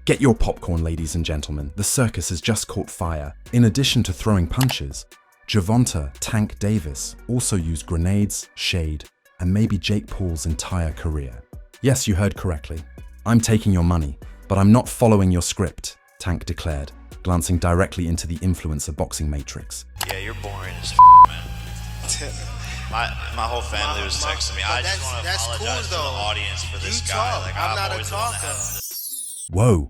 Get your popcorn, ladies and gentlemen. The circus has just caught fire. In addition to throwing punches, Gervonta "Tank" Davis also used grenades, shade, and maybe Jake Paul's entire career. Yes, you heard correctly. I'm taking your money, but I'm not following your script, Tank declared, glancing directly into the influencer boxing matrix. Yeah, you're boring as man. My whole family was texting me. I just want to apologize to the audience for this guy. Like, I'm not a talker. Whoa,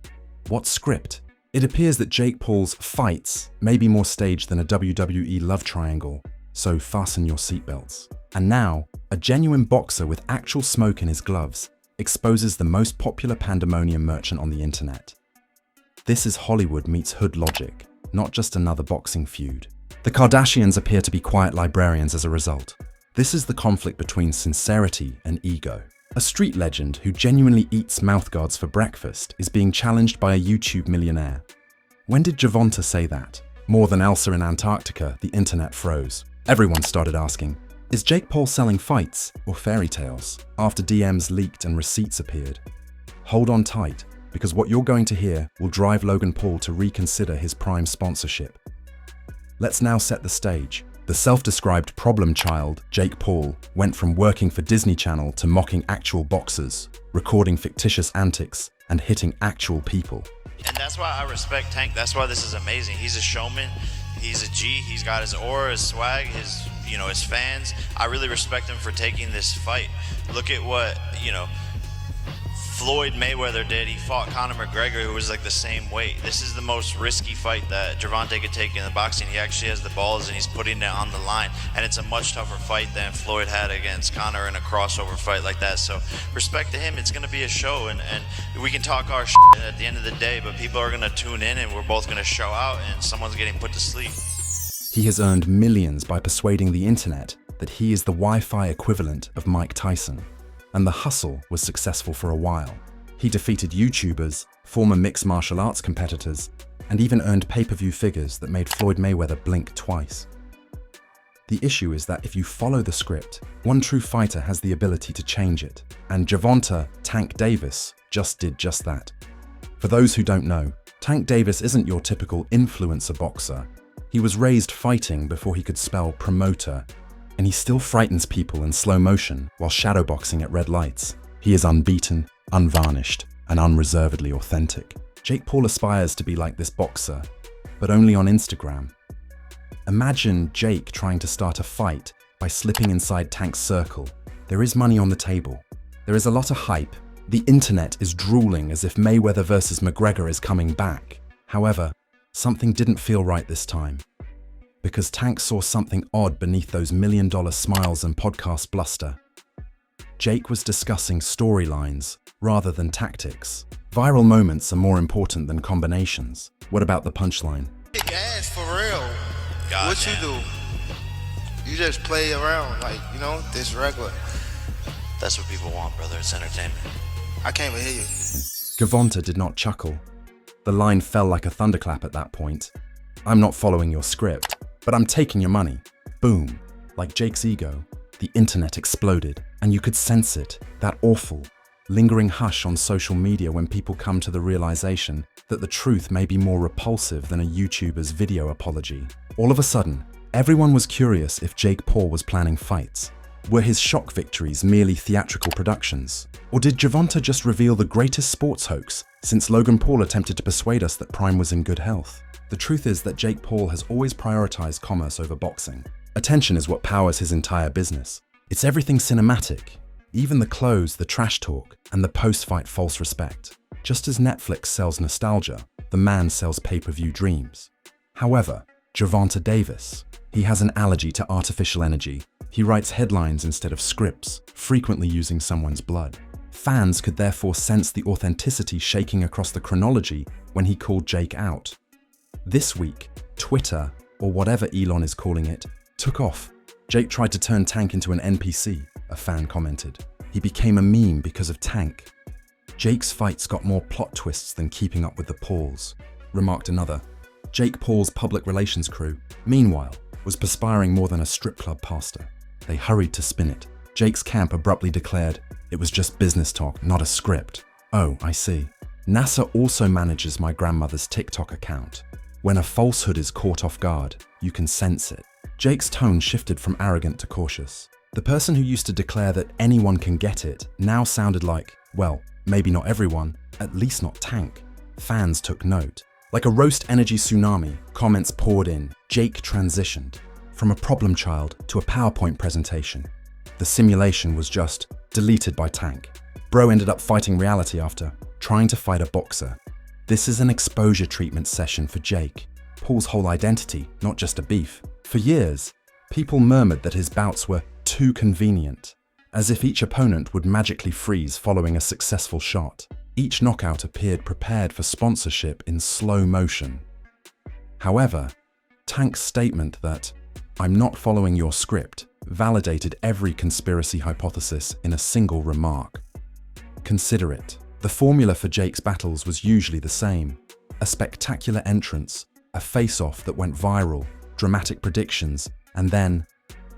what script? It appears that Jake Paul's fights may be more staged than a WWE love triangle, so fasten your seatbelts. And now, a genuine boxer with actual smoke in his gloves exposes the most popular pandemonium merchant on the internet. This is Hollywood meets hood logic, not just another boxing feud. The Kardashians appear to be quiet librarians as a result. This is the conflict between sincerity and ego. A street legend who genuinely eats mouthguards for breakfast is being challenged by a YouTube millionaire. When did Gervonta say that? More than Elsa in Antarctica, the internet froze. Everyone started asking, is Jake Paul selling fights or fairy tales? After DMs leaked and receipts appeared. Hold on tight, because what you're going to hear will drive Logan Paul to reconsider his Prime sponsorship. Let's now set the stage. The self-described problem child, Jake Paul, went from working for Disney Channel to mocking actual boxers, recording fictitious antics, and hitting actual people. And that's why I respect Tank. That's why this is amazing. He's a showman. He's a G. He's got his aura, his swag, his fans. I really respect him for taking this fight. Look at what, Floyd Mayweather did. He fought Conor McGregor, who was like the same weight. This is the most risky fight that Gervonta could take in the boxing. He actually has the balls and he's putting it on the line. And it's a much tougher fight than Floyd had against Conor in a crossover fight like that. So respect to him. It's going to be a show, and we can talk our shit at the end of the day, but people are going to tune in and we're both going to show out and someone's getting put to sleep. He has earned millions by persuading the internet that he is the Wi-Fi equivalent of Mike Tyson. And the hustle was successful for a while. He defeated YouTubers, former mixed martial arts competitors, and even earned pay-per-view figures that made Floyd Mayweather blink twice. The issue is that if you follow the script, one true fighter has the ability to change it, and Gervonta "Tank" Davis just did just that. For those who don't know, Tank Davis isn't your typical influencer boxer. He was raised fighting before he could spell promoter, and he still frightens people in slow motion while shadowboxing at red lights. He is unbeaten, unvarnished, and unreservedly authentic. Jake Paul aspires to be like this boxer, but only on Instagram. Imagine Jake trying to start a fight by slipping inside Tank's circle. There is money on the table. There is a lot of hype. The internet is drooling as if Mayweather versus McGregor is coming back. However, something didn't feel right this time. Because Tank saw something odd beneath those million-dollar smiles and podcast bluster. Jake was discussing storylines rather than tactics. Viral moments are more important than combinations. What about the punchline? Big ass for real. God what damn. you do? You just play around this regular. That's what people want, brother. It's entertainment. I can't even hear you. Gervonta did not chuckle. The line fell like a thunderclap at that point. I'm not following your script, but I'm taking your money. Boom. Like Jake's ego, the internet exploded, and you could sense it, that awful, lingering hush on social media when people come to the realization that the truth may be more repulsive than a YouTuber's video apology. All of a sudden, everyone was curious if Jake Paul was planning fights. Were his shock victories merely theatrical productions? Or did Gervonta just reveal the greatest sports hoax since Logan Paul attempted to persuade us that Prime was in good health? The truth is that Jake Paul has always prioritized commerce over boxing. Attention is what powers his entire business. It's everything cinematic, even the clothes, the trash talk, and the post-fight false respect. Just as Netflix sells nostalgia, the man sells pay-per-view dreams. However, Gervonta Davis, he has an allergy to artificial energy. He writes headlines instead of scripts, frequently using someone's blood. Fans could therefore sense the authenticity shaking across the chronology when he called Jake out. This week, Twitter, or whatever Elon is calling it, took off. Jake tried to turn Tank into an NPC, a fan commented. He became a meme because of Tank. Jake's fights got more plot twists than Keeping Up with the Pauls, remarked another. Jake Paul's public relations crew, meanwhile, was perspiring more than a strip club pastor. They hurried to spin it. Jake's camp abruptly declared, it was just business talk, not a script. Oh, I see. NASA also manages my grandmother's TikTok account. When a falsehood is caught off guard, you can sense it. Jake's tone shifted from arrogant to cautious. The person who used to declare that anyone can get it now sounded like, well, maybe not everyone, at least not Tank. Fans took note. Like a roast energy tsunami, comments poured in. Jake transitioned from a problem child to a PowerPoint presentation. The simulation was just deleted by Tank. Bro ended up fighting reality after trying to fight a boxer. This is an exposure treatment session for Jake, Paul's whole identity, not just a beef. For years, people murmured that his bouts were too convenient, as if each opponent would magically freeze following a successful shot. Each knockout appeared prepared for sponsorship in slow motion. However, Tank's statement that, "I'm not following your script," validated every conspiracy hypothesis in a single remark. Consider it. The formula for Jake's battles was usually the same. A spectacular entrance, a face-off that went viral, dramatic predictions, and then,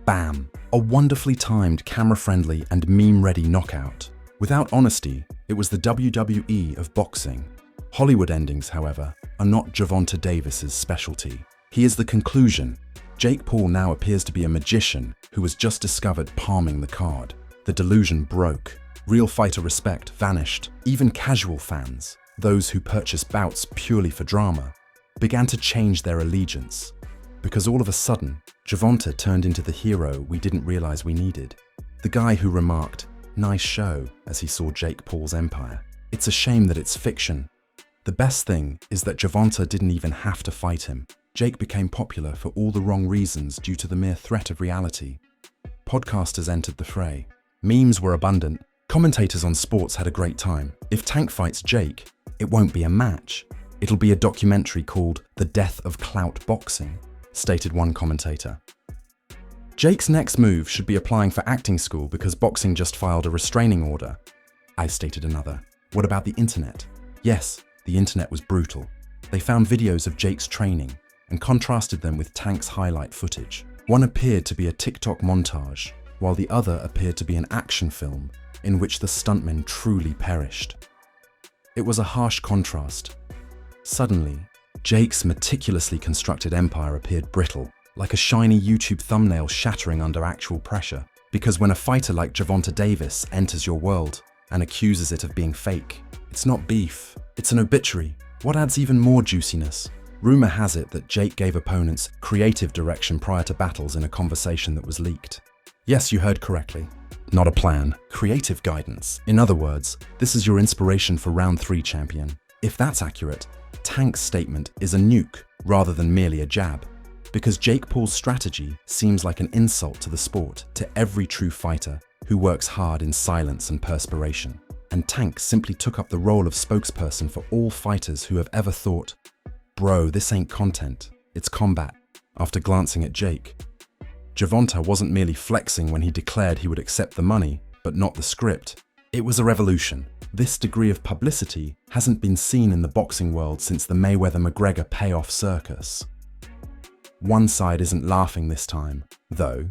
bam, a wonderfully timed, camera-friendly, and meme-ready knockout. Without honesty, it was the WWE of boxing. Hollywood endings, however, are not Gervonta Davis's specialty. He is the conclusion. Jake Paul now appears to be a magician who was just discovered palming the card. The delusion broke. Real fighter respect vanished. Even casual fans, those who purchase bouts purely for drama, began to change their allegiance. Because all of a sudden, Gervonta turned into the hero we didn't realize we needed. The guy who remarked, "Nice show," as he saw Jake Paul's empire. It's a shame that it's fiction. The best thing is that Gervonta didn't even have to fight him. Jake became popular for all the wrong reasons due to the mere threat of reality. Podcasters entered the fray. Memes were abundant. Commentators on sports had a great time. If Tank fights Jake, it won't be a match. It'll be a documentary called "The Death of Clout Boxing," stated one commentator. Jake's next move should be applying for acting school because boxing just filed a restraining order, I stated another. What about the internet? Yes, the internet was brutal. They found videos of Jake's training and contrasted them with Tank's highlight footage. One appeared to be a TikTok montage, while the other appeared to be an action film in which the stuntmen truly perished. It was a harsh contrast. Suddenly, Jake's meticulously constructed empire appeared brittle, like a shiny YouTube thumbnail shattering under actual pressure. Because when a fighter like Gervonta Davis enters your world and accuses it of being fake, it's not beef, it's an obituary. What adds even more juiciness? Rumor has it that Jake gave opponents creative direction prior to battles in a conversation that was leaked. Yes, you heard correctly. Not a plan, creative guidance. In other words, this is your inspiration for round 3, champion. If that's accurate, Tank's statement is a nuke rather than merely a jab. Because Jake Paul's strategy seems like an insult to the sport, to every true fighter who works hard in silence and perspiration. And Tank simply took up the role of spokesperson for all fighters who have ever thought, "Bro, this ain't content, it's combat." After glancing at Jake, Gervonta wasn't merely flexing when he declared he would accept the money, but not the script. It was a revolution. This degree of publicity hasn't been seen in the boxing world since the Mayweather-McGregor payoff circus. One side isn't laughing this time, though.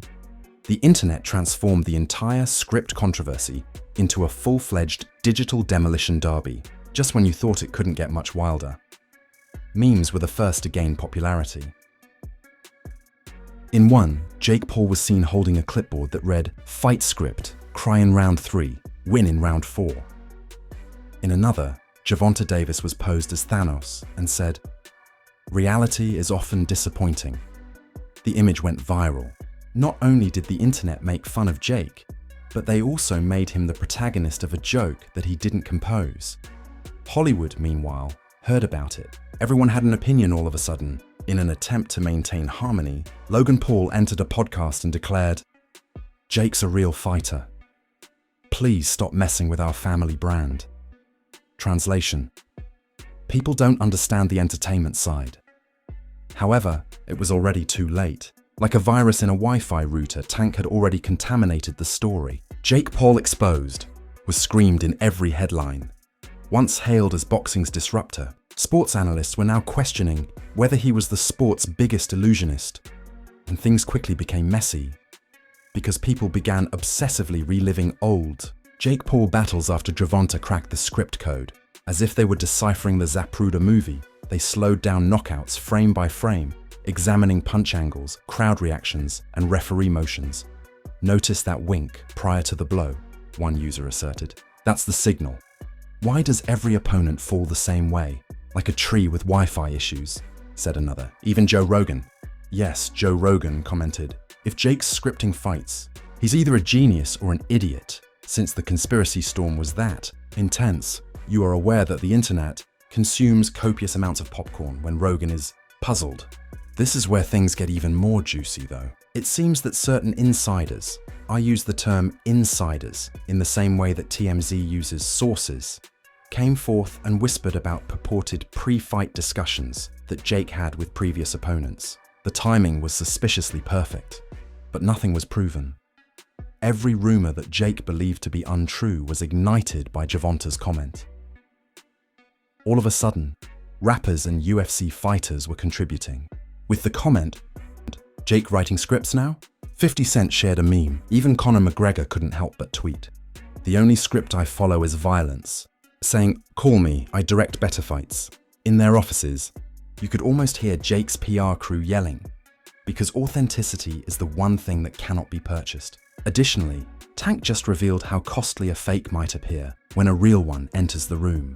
The internet transformed the entire script controversy into a full-fledged digital demolition derby, just when you thought it couldn't get much wilder. Memes were the first to gain popularity. In one, Jake Paul was seen holding a clipboard that read, "Fight script, cry in round 3, win in round 4. In another, Gervonta Davis was posed as Thanos and said, "Reality is often disappointing." The image went viral. Not only did the internet make fun of Jake, but they also made him the protagonist of a joke that he didn't compose. Hollywood, meanwhile, heard about it. Everyone had an opinion all of a sudden. In an attempt to maintain harmony, Logan Paul entered a podcast and declared, "Jake's a real fighter. Please stop messing with our family brand." Translation: people don't understand the entertainment side. However, it was already too late. Like a virus in a Wi-Fi router, Tank had already contaminated the story. "Jake Paul exposed" was screamed in every headline. Once hailed as boxing's disruptor, sports analysts were now questioning whether he was the sport's biggest illusionist. And things quickly became messy, because people began obsessively reliving old Jake Paul battles after Gervonta cracked the script code. As if they were deciphering the Zapruder movie, they slowed down knockouts frame by frame, examining punch angles, crowd reactions, and referee motions. Notice that wink prior to the blow, one user asserted. That's the signal. Why does every opponent fall the same way? Like a tree with Wi-Fi issues, said another. Even Joe Rogan. Yes, Joe Rogan commented, if Jake's scripting fights, he's either a genius or an idiot. Since the conspiracy storm was that intense, you are aware that the internet consumes copious amounts of popcorn when Rogan is puzzled. This is where things get even more juicy though. It seems that certain insiders, I use the term insiders in the same way that TMZ uses sources, came forth and whispered about purported pre-fight discussions that Jake had with previous opponents. The timing was suspiciously perfect, but nothing was proven. Every rumor that Jake believed to be untrue was ignited by Gervonta's comment. All of a sudden, rappers and UFC fighters were contributing. With the comment, Jake writing scripts now? 50 Cent shared a meme. Even Conor McGregor couldn't help but tweet. The only script I follow is violence. Saying, call me, I direct better fights. In their offices, you could almost hear Jake's PR crew yelling, because authenticity is the one thing that cannot be purchased. Additionally, Tank just revealed how costly a fake might appear when a real one enters the room.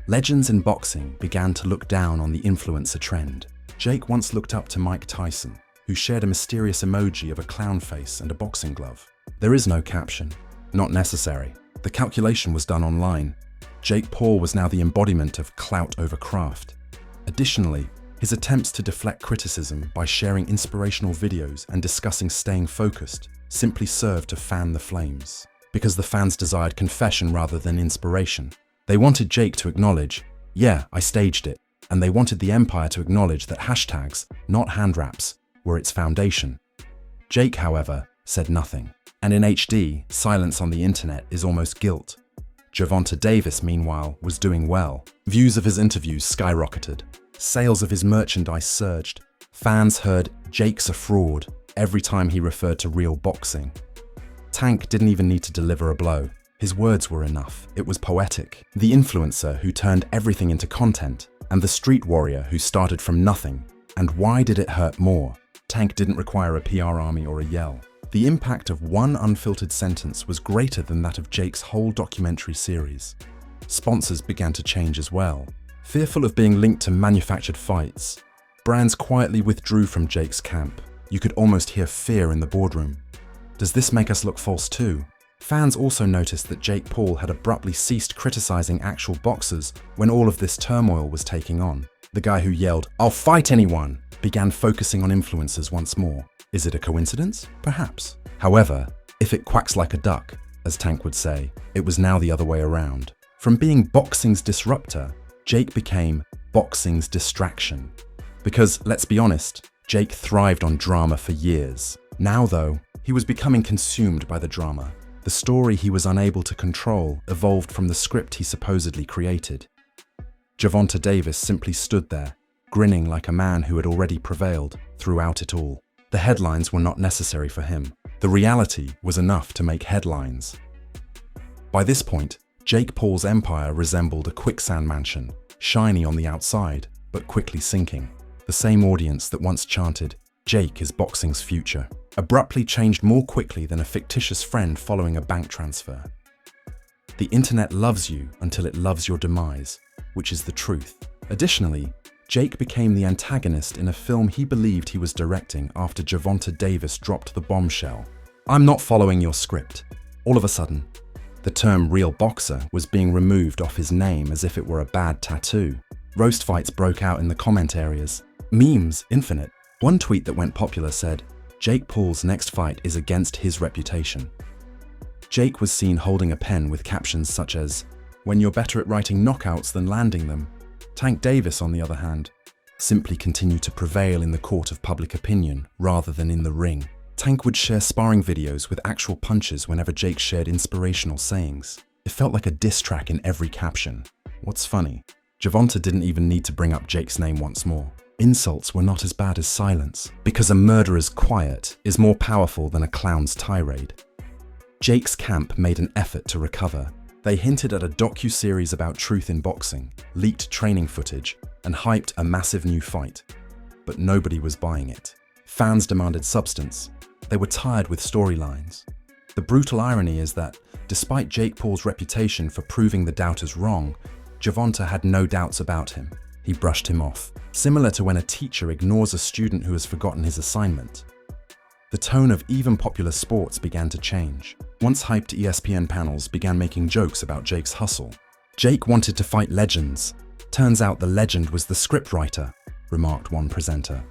Legends in boxing began to look down on the influencer trend. Jake once looked up to Mike Tyson, who shared a mysterious emoji of a clown face and a boxing glove. There is no caption. Not necessary. The calculation was done online. Jake Paul was now the embodiment of clout over craft. Additionally, his attempts to deflect criticism by sharing inspirational videos and discussing staying focused simply served to fan the flames, because the fans desired confession rather than inspiration. They wanted Jake to acknowledge, yeah, I staged it, and they wanted the empire to acknowledge that hashtags, not hand wraps, were its foundation. Jake, however, said nothing. And in HD, silence on the internet is almost guilt. Gervonta Davis, meanwhile, was doing well. Views of his interviews skyrocketed. Sales of his merchandise surged. Fans heard Jake's a fraud every time he referred to real boxing. Tank didn't even need to deliver a blow. His words were enough. It was poetic. The influencer who turned everything into content, and the street warrior who started from nothing. And why did it hurt more? Tank didn't require a PR army or a yell. The impact of one unfiltered sentence was greater than that of Jake's whole documentary series. Sponsors began to change as well. Fearful of being linked to manufactured fights, brands quietly withdrew from Jake's camp. You could almost hear fear in the boardroom. Does this make us look false too? Fans also noticed that Jake Paul had abruptly ceased criticizing actual boxers when all of this turmoil was taking on. The guy who yelled, "I'll fight anyone," began focusing on influencers once more. Is it a coincidence? Perhaps. However, if it quacks like a duck, as Tank would say, it was now the other way around. From being boxing's disruptor, Jake became boxing's distraction. Because, let's be honest, Jake thrived on drama for years. Now though, he was becoming consumed by the drama. The story he was unable to control evolved from the script he supposedly created. Gervonta Davis simply stood there, grinning like a man who had already prevailed throughout it all. The headlines were not necessary for him. The reality was enough to make headlines. By this point, Jake Paul's empire resembled a quicksand mansion, shiny on the outside, but quickly sinking. The same audience that once chanted, "Jake is boxing's future," abruptly changed more quickly than a fictitious friend following a bank transfer. The internet loves you until it loves your demise, which is the truth. Additionally, Jake became the antagonist in a film he believed he was directing after Gervonta Davis dropped the bombshell. "I'm not following your script." All of a sudden, the term real boxer was being removed off his name as if it were a bad tattoo. Roast fights broke out in the comment areas. Memes infinite. One tweet that went popular said, "Jake Paul's next fight is against his reputation." Jake was seen holding a pen with captions such as, "When you're better at writing knockouts than landing them." Tank Davis, on the other hand, simply continued to prevail in the court of public opinion rather than in the ring. Tank would share sparring videos with actual punches whenever Jake shared inspirational sayings. It felt like a diss track in every caption. What's funny, Gervonta didn't even need to bring up Jake's name once more. Insults were not as bad as silence, because a murderer's quiet is more powerful than a clown's tirade. Jake's camp made an effort to recover, They hinted at a docu-series about truth in boxing, leaked training footage, and hyped a massive new fight. But nobody was buying it. Fans demanded substance. They were tired with storylines. The brutal irony is that, despite Jake Paul's reputation for proving the doubters wrong, Gervonta had no doubts about him. He brushed him off, similar to when a teacher ignores a student who has forgotten his assignment. The tone of even popular sports began to change. Once hyped ESPN panels began making jokes about Jake's hustle. Jake wanted to fight legends. Turns out the legend was the scriptwriter, remarked one presenter.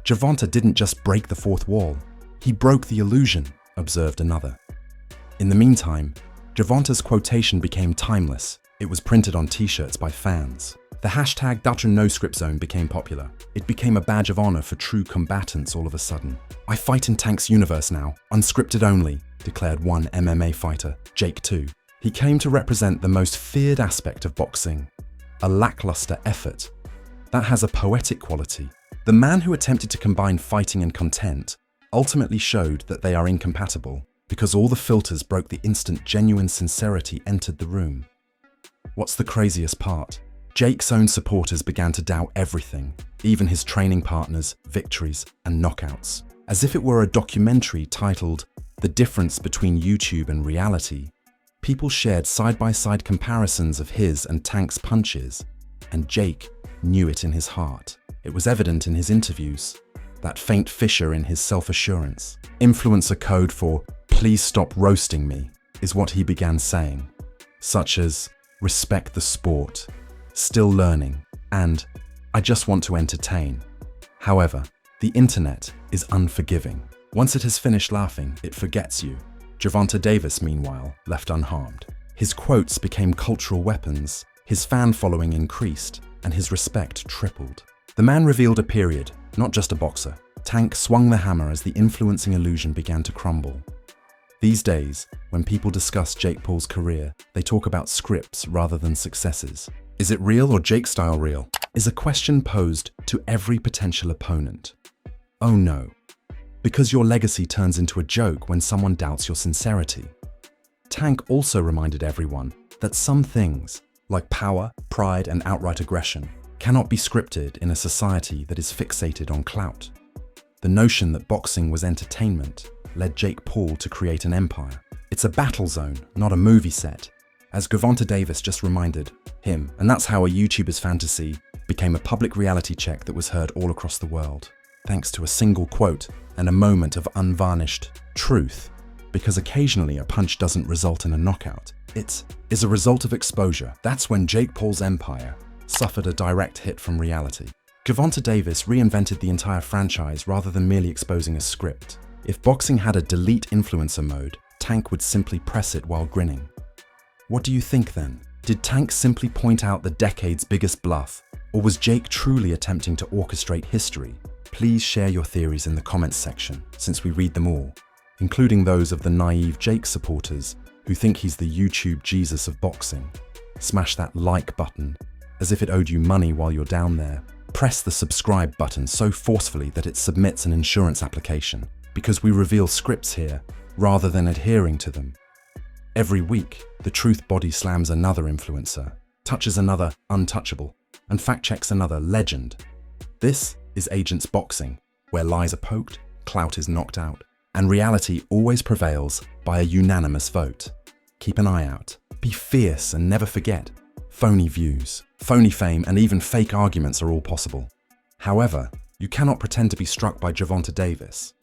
Gervonta didn't just break the fourth wall. He broke the illusion, observed another. In the meantime, Gervonta's quotation became timeless. It was printed on t-shirts by fans. The hashtag #NoScriptZone became popular. It became a badge of honor for true combatants all of a sudden. "I fight in Tank's universe now, unscripted only," declared one MMA fighter, Jake 2. He came to represent the most feared aspect of boxing, a lackluster effort. That has a poetic quality. The man who attempted to combine fighting and content ultimately showed that they are incompatible, because all the filters broke the instant genuine sincerity entered the room. What's the craziest part? Jake's own supporters began to doubt everything, even his training partners, victories, and knockouts. As if it were a documentary titled "The Difference Between YouTube and Reality," people shared side-by-side comparisons of his and Tank's punches, and Jake knew it in his heart. It was evident in his interviews, that faint fissure in his self-assurance. Influencer code for "please stop roasting me" is what he began saying, such as "respect the sport," "still learning," and "I just want to entertain." However, the internet is unforgiving. Once it has finished laughing, it forgets you. Gervonta Davis, meanwhile, left unharmed. His quotes became cultural weapons, his fan following increased, and his respect tripled. The man revealed a period, not just a boxer. Tank swung the hammer as the influencing illusion began to crumble. These days, when people discuss Jake Paul's career, they talk about scripts rather than successes. Is it real or Jake-style real? Is a question posed to every potential opponent. Oh no, because your legacy turns into a joke when someone doubts your sincerity. Tank also reminded everyone that some things, like power, pride, and outright aggression, cannot be scripted in a society that is fixated on clout. The notion that boxing was entertainment led Jake Paul to create an empire. It's a battle zone, not a movie set, as Gervonta Davis just reminded him, and that's how a YouTuber's fantasy became a public reality check that was heard all across the world, thanks to a single quote and a moment of unvarnished truth, because occasionally a punch doesn't result in a knockout. It is a result of exposure. That's when Jake Paul's empire suffered a direct hit from reality. Gervonta Davis reinvented the entire franchise rather than merely exposing a script. If boxing had a delete influencer mode, Tank would simply press it while grinning. What do you think then? Did Tank simply point out the decade's biggest bluff, or was Jake truly attempting to orchestrate history? Please share your theories in the comments section, since we read them all, including those of the naive Jake supporters who think he's the YouTube Jesus of boxing. Smash that like button, as if it owed you money while you're down there. Press the subscribe button so forcefully that it submits an insurance application, because we reveal scripts here rather than adhering to them. Every week, the truth body slams another influencer, touches another untouchable, and fact-checks another legend. This is Agents Boxing, where lies are poked, clout is knocked out, and reality always prevails by a unanimous vote. Keep an eye out. Be fierce and never forget, phony views, phony fame, and even fake arguments are all possible. However, you cannot pretend to be struck by Gervonta Davis.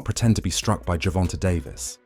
Pretend to be struck by Gervonta Davis.